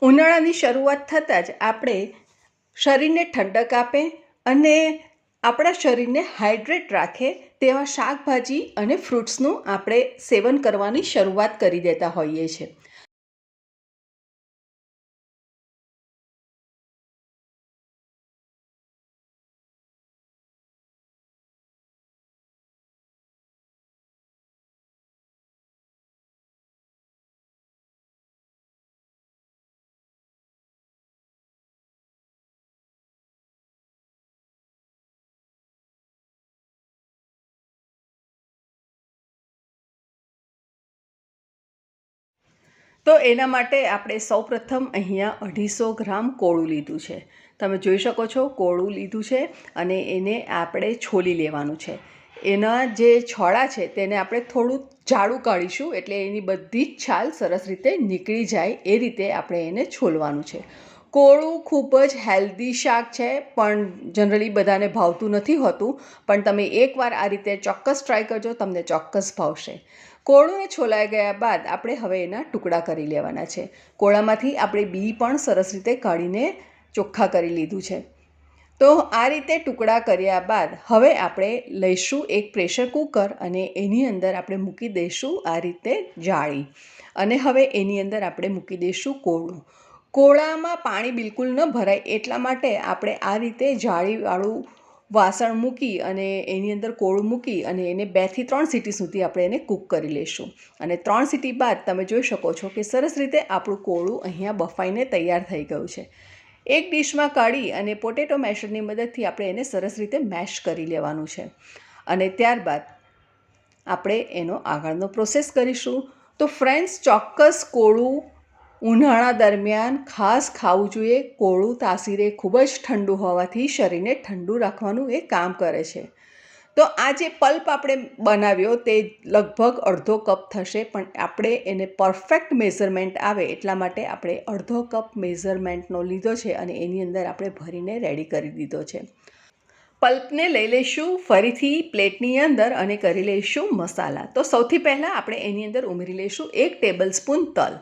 ઉનાળાની શરૂઆત થતાં જ આપણે શરીરને ઠંડક આપે અને આપણા શરીરને હાઇડ્રેટ રાખે તેવા શાકભાજી અને ફ્રૂટ્સનું આપણે સેવન કરવાની શરૂઆત કરી દેતા હોઈએ છીએ. તો એના માટે આપણે સૌપ્રથમ અહીંયા 250 ગ્રામ કોળું લીધું છે. તમે જોઈ શકો છો કોળું લીધું છે અને એને આપણે છોલી લેવાનું છે. એના જે છોડા છે તેને આપણે થોડું જાડું કાઢીશું એટલે એની બધી જ છાલ સરસ રીતે નીકળી જાય એ રીતે આપણે એને છોલવાનું છે. કોળું ખૂબ જ હેલ્ધી શાક છે પણ જનરલી બધાને ભાવતું નથી હોતું, પણ તમે એકવાર આ રીતે ચોક્કસ ટ્રાય કરજો, તમને ચોક્કસ ભાવશે. કોળુંને છોલાઈ ગયા બાદ આપણે હવે એના ટુકડા કરી લેવાના છે. કોળામાંથી આપણે બી પણ સરસ રીતે કાઢીને ચોખ્ખા કરી લીધું છે. તો આ રીતે ટુકડા કર્યા બાદ હવે આપણે લઈશું એક પ્રેશર કુકર અને એની અંદર આપણે મૂકી દઈશું આ રીતે જાળી, અને હવે એની અંદર આપણે મૂકી દઈશું કોળું. કોળામાં પાણી બિલકુલ ન ભરાય એટલા માટે આપણે આ રીતે જાળીવાળું વાસણ મૂકી અને એની અંદર કોળું મૂકી અને એને 2 થી 3 સીટી સુધી આપણે એને કૂક કરી લઈશું. અને 3 સીટી બાદ તમે જોઈ શકો છો કે સરસ રીતે આપણું કોળું અહીંયા બફાઈને તૈયાર થઈ ગયું છે. એક ડીશમાં કાઢી અને પોટેટો મેશરની મદદથી આપણે એને સરસ રીતે મેશ કરી લેવાનું છે અને ત્યારબાદ આપણે એનો આગળનો પ્રોસેસ કરીશું. તો ફ્રેન્ડ્સ, ચોક્કસ કોળું ઉનાળા દરમિયાન ખાસ ખાવું જોઈએ. કોળું તાસીરે ખૂબ જ ઠંડુ હોવાથી શરીરને ઠંડુ રાખવાનું એ કામ કરે છે. તો આ જે પલ્પ આપણે બનાવ્યો તે લગભગ અડધો કપ થશે, પણ આપણે એને પરફેક્ટ મેઝરમેન્ટ આવે એટલા માટે આપણે અડધો કપ મેઝરમેન્ટનો લીધો છે અને એની અંદર આપણે ભરીને રેડી કરી દીધો છે. પલ્પને લઈ લઈશું ફરીથી પ્લેટની અંદર અને કરી લઈશું મસાલા. તો સૌથી પહેલાં આપણે એની અંદર ઉમેરી લઈશું 1 ટેબલ સ્પૂન તલ,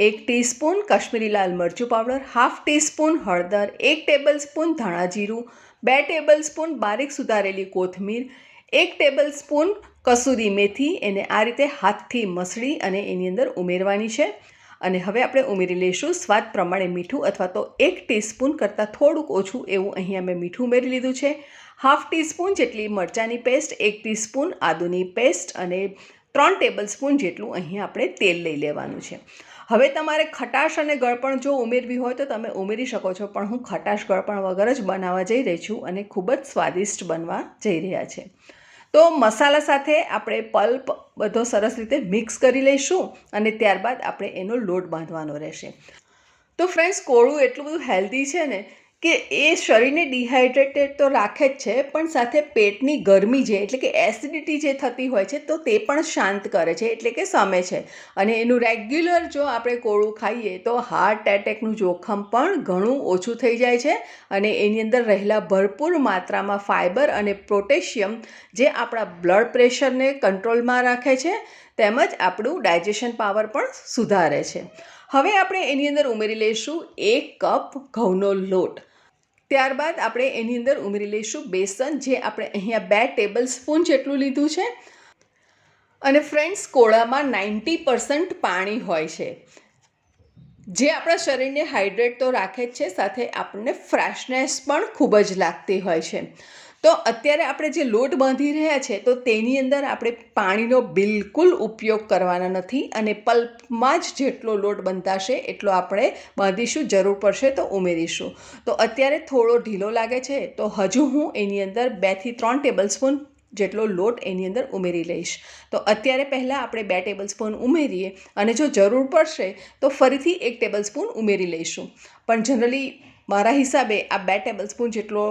1 ટીસ્પૂન કશ્મીરી લાલ મરચું પાવડર, હાફ ટીસ્પૂન હળદર, 1 ટેબલ સ્પૂન ધાણા જીરું, 2 ટેબલ સ્પૂન બારીક સુધારેલી કોથમીર, 1 ટેબલ સ્પૂન કસૂરી મેથી. એને આ રીતે હાથથી મસળી અને એની અંદર ઉમેરવાની છે. અને હવે આપણે ઉમેરી લઈશું સ્વાદ પ્રમાણે મીઠું, અથવા તો 1 ટીસ્પૂન કરતાં થોડુંક ઓછું એવું અહીંયા મેં મીઠું ઉમેરી લીધું છે. હાફ ટીસ્પૂન જેટલી મરચાંની પેસ્ટ, 1 ટીસ્પૂન આદુની પેસ્ટ અને 3 ટેબલ સ્પૂન જેટલું અહીંયા આપણે તેલ લઈ લેવાનું છે. હવે તમારે ખટાશ અને ગળપણ જો ઉમેરવી હોય તો તમે ઉમેરી શકો છો, પણ હું ખટાશ ગળપણ વગર જ બનાવવા જઈ રહી છું અને ખૂબ જ સ્વાદિષ્ટ બનવા જઈ રહ્યા છે. તો મસાલા સાથે આપણે પલ્પ બધો સરસ રીતે મિક્સ કરી લઈશું અને ત્યારબાદ આપણે એનો લોટ બાંધવાનો રહેશે. તો ફ્રેન્ડ્સ, કોળું એટલું બધું હેલ્ધી છે ને કે એ શરીરને ડિહાઇડ્રેટેડ તો રાખે જ છે, પણ સાથે પેટની ગરમી જે એટલે કે એસિડિટી જે થતી હોય છે તો તે પણ શાંત કરે છે, એટલે કે શમે છે. અને એનું રેગ્યુલર જો આપણે કોળું ખાઈએ તો હાર્ટ એટેકનું જોખમ પણ ઘણું ઓછું થઈ જાય છે. અને એની અંદર રહેલા ભરપૂર માત્રામાં ફાઇબર અને પોટેશિયમ જે આપણા બ્લડ પ્રેશરને કંટ્રોલમાં રાખે છે તેમજ આપણું ડાયજેશન પાવર પણ સુધારે છે. હવે આપણે એની અંદર ઉમેરી લઈશું 1 કપ ઘઉંનો લોટ. ત્યારબાદ આપણે એની અંદર ઉમેરી લઈશું બેસન, જે આપણે અહીંયા 2 ટેબલ સ્પૂન જેટલું લીધું છે. અને ફ્રેન્ડ્સ, કોળામાં 90% પાણી હોય છે, જે આપણા શરીરને હાઇડ્રેટ તો રાખે જ છે, સાથે આપણને ફ્રેશનેસ પણ ખૂબ જ લાગતી હોય છે. તો અત્યારે આપણે જે લોટ બાંધી રહ્યા છે તો તેની અંદર આપણે પાણીનો બિલકુલ ઉપયોગ કરવાના નથી, અને પલ્પમાં જ જેટલો લોટ બંધાશે એટલો આપણે બાંધીશું, જરૂર પડશે તો ઉમેરીશું. તો અત્યારે થોડો ઢીલો લાગે છે તો હજુ હું એની અંદર 2 થી 3 ટેબલ સ્પૂન જેટલો લોટ એની અંદર ઉમેરી લઈશ. તો અત્યારે પહેલાં આપણે 2 ટેબલ સ્પૂન ઉમેરીએ અને જો જરૂર પડશે તો ફરીથી 1 ટેબલ સ્પૂન ઉમેરી લઈશું. પણ જનરલી મારા હિસાબે આ 2 ટેબલ સ્પૂન જેટલો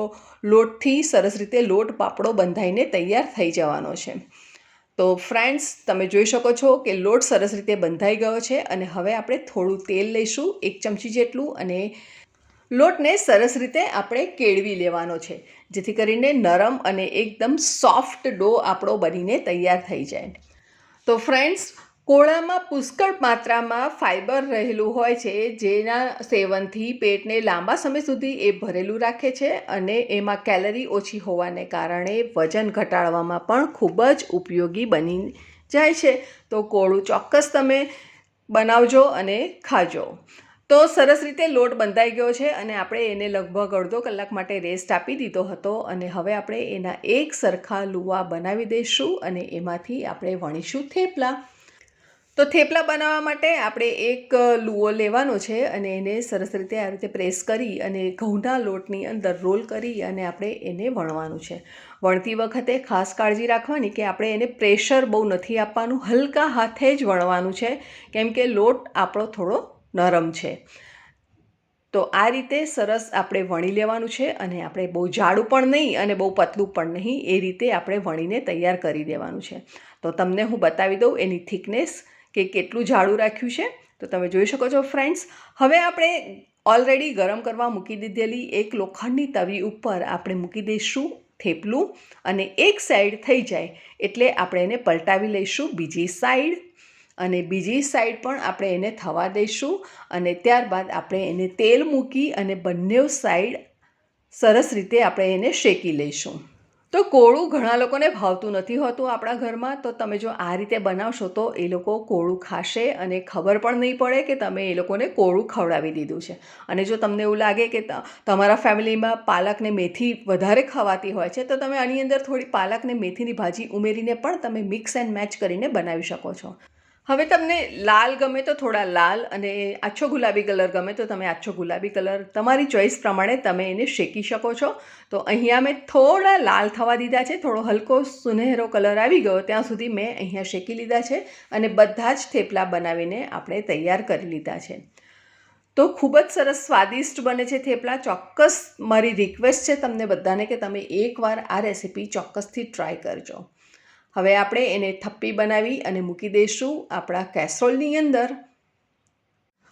લોટથી સરસ રીતે લોટ પાપડો બંધાઈને તૈયાર થઈ જવાનો છે. તો ફ્રેન્ડ્સ, તમે જોઈ શકો છો કે લોટ સરસ રીતે બંધાઈ ગયો છે. અને હવે આપણે થોડું તેલ લઈશું, 1 ચમચી જેટલું, અને લોટને સરસ રીતે આપણે કેળવી લેવાનો છે, જેથી કરીને નરમ અને એકદમ સોફ્ટ ડો આપણો બનીને તૈયાર થઈ જાય. તો ફ્રેન્ડ્સ, કોળામાં પુષ્કળ માત્રામાં ફાઇબર રહેલું હોય છે, જેના સેવનથી પેટને લાંબા સમય સુધી એ ભરેલું રાખે છે અને એમાં કેલરી ઓછી હોવાને કારણે વજન ઘટાડવામાં પણ ખૂબ જ ઉપયોગી બની જાય છે. તો કોળું ચોક્કસ તમે બનાવજો અને ખાજો. તો સરસ રીતે લોટ બંધાઈ ગયો છે અને આપણે એને લગભગ અડધો કલાક માટે રેસ્ટ આપી દીધો હતો અને હવે આપણે એના એક સરખા લુવા બનાવી દઈશું અને એમાંથી આપણે વણીશું થેપલા. તો થેપલા બનાવવા માટે આપણે એક લુઓ લેવાનો છે અને એને સરસ રીતે આ રીતે પ્રેસ કરી અને ઘઉંના લોટની અંદર રોલ કરી અને આપણે એને વણવાનું છે. વણતી વખતે ખાસ કાળજી રાખવાની કે આપણે એને પ્રેશર બહુ નથી આપવાનું, હલકા હાથે જ વણવાનું છે, કેમ કે લોટ આપણો થોડો નરમ છે. તો આ રીતે સરસ આપણે વણી લેવાનું છે અને આપણે બહુ જાડું પણ નહીં અને બહુ પતલું પણ નહીં, એ રીતે આપણે વણીને તૈયાર કરી દેવાનું છે. તો તમને હું બતાવી દઉં એની થિકનેસ કે કેટલું જાડું રાખ્યું છે. તો તમે જોઈ શકો છો ફ્રેન્ડ્સ. હવે આપણે ઓલરેડી ગરમ કરવા મૂકી દીધેલી એક લોખંડની તવી ઉપર આપણે મૂકી દઈશું થેપલું અને એક સાઈડ થઈ જાય એટલે આપણે એને પલટાવી લઈશું બીજી સાઈડ અને બીજી સાઈડ પણ આપણે એને થવા દઈશું અને ત્યારબાદ આપણે એને તેલ મૂકી અને બંને સાઈડ સરસ રીતે આપણે એને શેકી લઈશું. તો કોળું ઘણા લોકોને ભાવતું નથી હોતું આપણા ઘરમાં, તો તમે જો આ રીતે બનાવશો તો એ લોકો કોળું ખાશે અને ખબર પણ નહીં પડે કે તમે એ લોકોને કોળું ખવડાવી દીધું છે. અને જો તમને એવું લાગે કે તમારા ફેમિલીમાં પાલક ને મેથી વધારે ખવાતી હોય છે, તો તમે આની અંદર થોડી પાલક ને મેથીની ભાજી ઉમેરીને પણ તમે મિક્સ એન્ડ મેચ કરીને બનાવી શકો છો. હવે તમને લાલ ગમે તો થોડા લાલ અને આછો ગુલાબી કલર ગમે તો તમે આછો ગુલાબી કલર તમારી ચોઈસ પ્રમાણે તમે એને શેકી શકો છો. તો અહીંયા મેં થોડા લાલ થવા દીધા છે, થોડો હલકો સુનહેરો કલર આવી ગયો ત્યાં સુધી મેં અહીંયા શેકી લીધા છે અને બધા જ થેપલા બનાવીને આપણે તૈયાર કરી લીધા છે. તો ખૂબ જ સરસ સ્વાદિષ્ટ બને છે થેપલા. ચોક્કસ મારી રિક્વેસ્ટ છે તમને બધાને કે તમે એકવાર આ રેસીપી ચોક્કસથી ટ્રાય કરજો. હવે આપણે એને થપ્પી બનાવી અને મૂકી દઈશું આપણા કેસરોલની અંદર.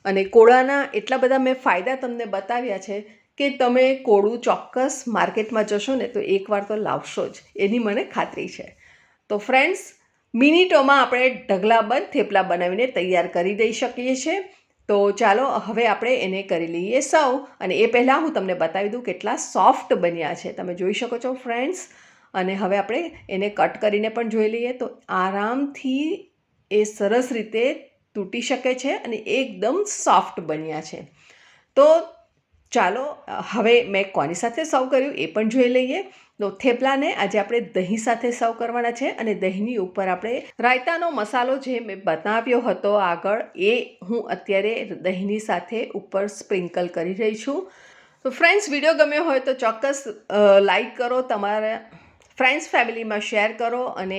અને કોળાના એટલા બધા મેં ફાયદા તમને બતાવ્યા છે કે તમે કોળું ચોક્કસ માર્કેટમાં જશો ને તો એકવાર તો લાવશો જ, એની મને ખાતરી છે. તો ફ્રેન્ડ્સ, મિનિટોમાં આપણે ઢગલાબંધ થેપલા બનાવીને તૈયાર કરી દઈ શકીએ છીએ. તો ચાલો હવે આપણે એને કરી લઈએ સર્વ. અને એ પહેલાં હું તમને બતાવી દઉં કેટલા સોફ્ટ બન્યા છે. તમે જોઈ શકો છો ફ્રેન્ડ્સ. અને હવે આપણે એને કટ કરીને પણ જોઈ લઈએ તો આરામથી એ સરસ રીતે તૂટી શકે છે અને એકદમ સોફ્ટ બન્યા છે. તો ચાલો હવે મેં કોની સાથે સર્વ કર્યું એ પણ જોઈ લઈએ. તો થેપલાને આજે આપણે દહીં સાથે સર્વ કરવાના છે અને દહીંની ઉપર આપણે રાયતાનો મસાલો જે મેં બનાવ્યો હતો આગળ એ હું અત્યારે દહીંની સાથે ઉપર સ્પ્રિંકલ કરી રહી છું. તો ફ્રેન્ડ્સ, વિડીયો ગમ્યો હોય તો ચોક્કસ લાઈક કરો, તમારા ફ્રેન્ડ્સ ફેમિલીમાં શેર કરો અને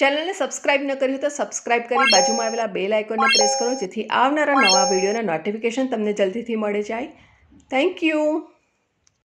ચેનલને સબસ્ક્રાઈબ ન કરી હોય તો સબસ્ક્રાઈબ કરી બાજુમાં આવેલા બેલ આઇકોનને પ્રેસ કરો જેથી આવનારા નવા વિડીયોના નોટિફિકેશન તમને જલ્દીથી મળી જાય. Thank you.